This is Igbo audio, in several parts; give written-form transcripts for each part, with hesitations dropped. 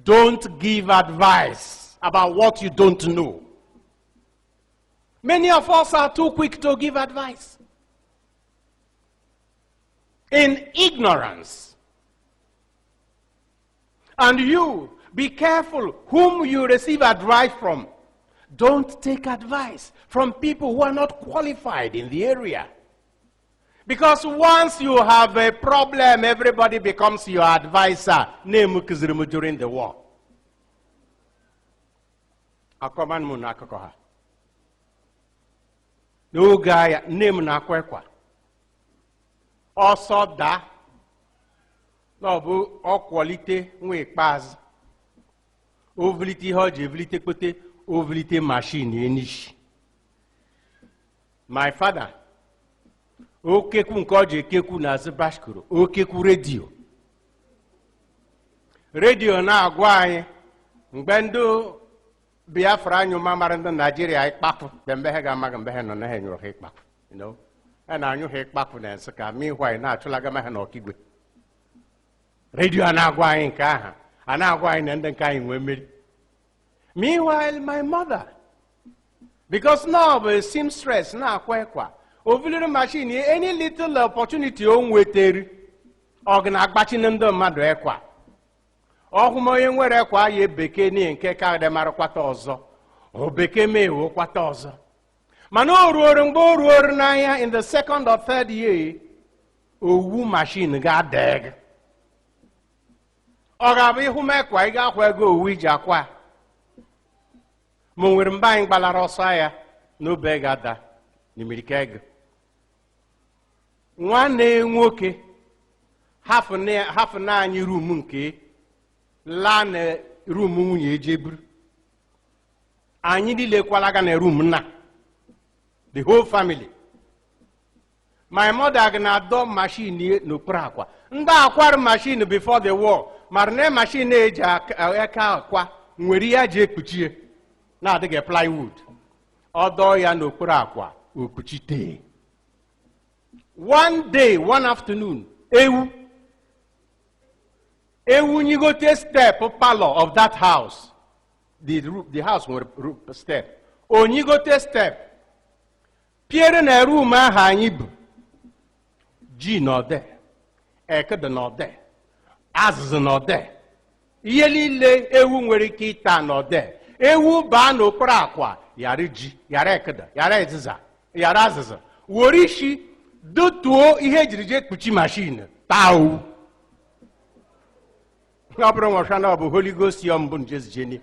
Don't give advice about what you don't know. Many of us are too quick to give advice. In ignorance. And you, be careful whom you receive advice from. Don't take advice from people who are not qualified in the area. Because once you have a problem, everybody becomes your advisor. During the war. No guy name na kwekwa. Also da. No bu o quality nwe ikpaz. Ovility hoje, ovility kote, ovility machine enish. My father, okeku nkoje keku na zibashkuru, okeku radio. Radio na agwa anyị mgbe ndị Biafra anyu mamara ndị Nigeria ikpafu, dembehe ga maga mbehe no na he nyoro ikpafu, you know. And anyu he ikpafu na nsika meanwhile na achulaga mehe na okigwe. Radio na agwa anyị nke aha, ana agwa anyị na ndị nke anyị nwe mmeri. Meanwhile, my mother, because now the seamstress na akwekwa, ovuliri machine any little opportunity on weteri, organa agbachi ndị mmadụ ekwa. Ọhụma onye nwere ekwa ya bekee ni nke ka de mara kwata ọzọ. O bekee mewo kwata ọzọ. Mana o ruoro mgbe o ruoro n'anya in the second or third year, owu machine ga deg. Ọ ga-abụ ihu mekwa ị ga-akwa ego owu iji akwa. Ma nwere mgbe anyị gbalara ọsọ ya n'obe ga-ada n'imirike ego. Nwanne nwoke hafụ na anyị room nke laa na room nwunye ejeburu. Anyị niile kwalaga na room na the whole family. My mother ga-adọ machine n'okpuru akwa. Ndị akwara machine before the war, mara na machine eji aka akwa nwere ya ji ekpuchie. Na adịghị plywood. Ọdọ ya n'okpuru akwa okpuchite. One day, one afternoon, ewu nyigote step parlor of that house. The house nwere step. O nyigote step. Piere na room aha anyị bụ. Ji n'ode. Ekede n'ode. Azụzụ n'ode. Ihe niile ewu nwere ike ịta n'ode. Ewu baa n'okpuru akwa, yara ji, yara ekede, yara eziza, yara azịza. Were isi dotuo ihe ejiri je ekpuchi machine, taa owu. Ọ bụrụ nwọcha na ọ bụ Holy Ghost ya mbụ njezijeni.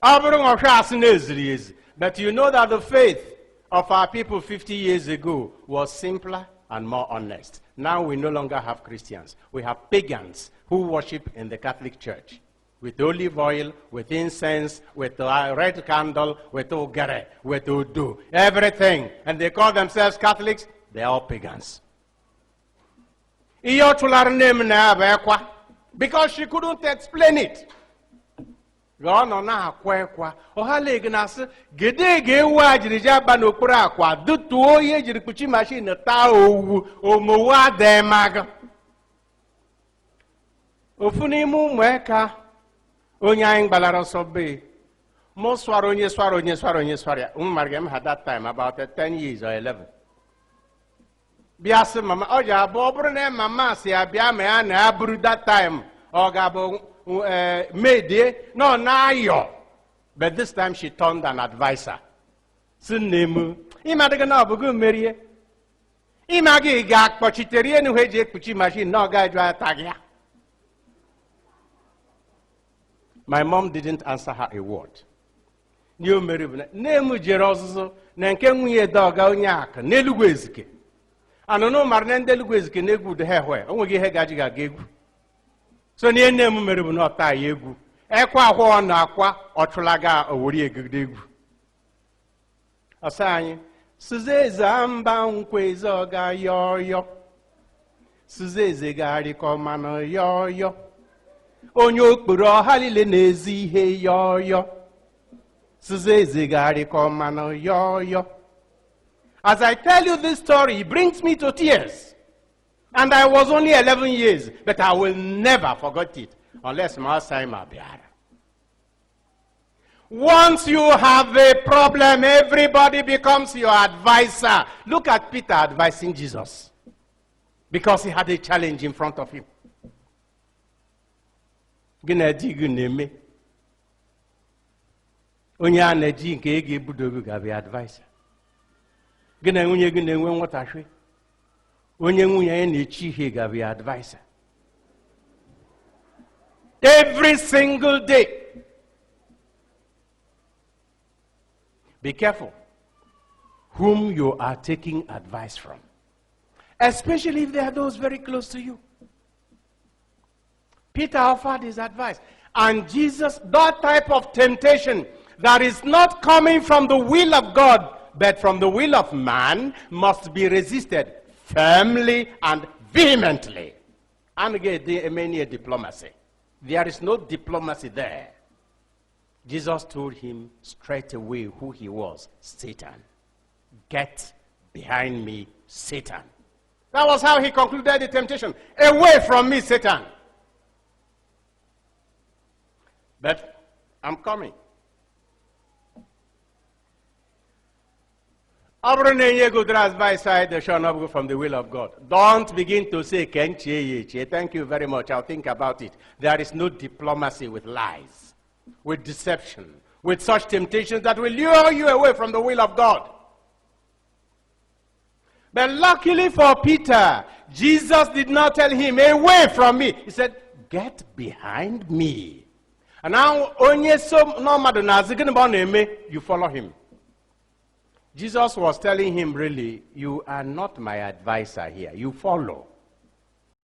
Ọ bụrụ nwọcha asị na eziri ezi. But you know that the faith of our people 50 years ago was simpler and more honest. Now we no longer have Christians. We have pagans who worship in the Catholic Church. With olive oil, with incense, with a red candle, with ogere, with odo, everything. And they call themselves Catholics. They are all pagans. Because she couldn't explain it. Onye anyị gbalara ọsọ be mo swara onye swara margem had that time about 10 years or 11 bịa sị mama ọ ji abụ ọ bụrụ na mama si abịa ma ya na abụrụ that time ọ ga-abụ maid no na ayọ. But this time she turned an advisor. Si nemu ịmadịghị na ọ bụghị merie ịmaghị ga-akpọchitere ihe nu eji ekpuchi machine na ọ ga-ajụ ata gị. My mom didn't answer her a word. New Mary, name Jerozo, Nanken dog, Onyak, Neluguezke. And no Marnende Luguezke, ne good hair where, only Hegajiga gave. So near name Mary will not tie yegu. Equa horn aqua, or Trolaga, or Woody Gegu. A sign, Suzezamba, Quazoga, yo. Suzezegari, Comano, yo. Onyo kpuro halile n'ezi ihe yo. Suzezegari komano yo. As I tell you this story, it brings me to tears. And I was only 11 years, but I will never forget it unless my time are behind. Once you have a problem, everybody becomes your advisor. Look at Peter advising Jesus because he had a challenge in front of him. Onye a na-eji nke ego ebudogo ga-abịa advisor. Gị na nwunye gị na-enwe nghọtahie. Onye nwunye ya na-echi ihe ga-abịa advisor. Every single day. Be careful whom you are taking advice from, especially if they are those very close to you. Peter offered his advice, and Jesus, that type of temptation that is not coming from the will of God, but from the will of man, must be resisted firmly and vehemently. And again, many a diplomacy. There is no diplomacy there. Jesus told him straight away who he was: Satan. Get behind me, Satan. That was how he concluded the temptation. Away from me, Satan. But I'm coming. From the will of God. Don't begin to say, thank you very much, I'll think about it. There is no diplomacy with lies, with deception, with such temptations that will lure you away from the will of God. But luckily for Peter, Jesus did not tell him, away from me. He said, get behind me. And now, you follow him. Jesus was telling him, really, you are not my advisor here. You follow.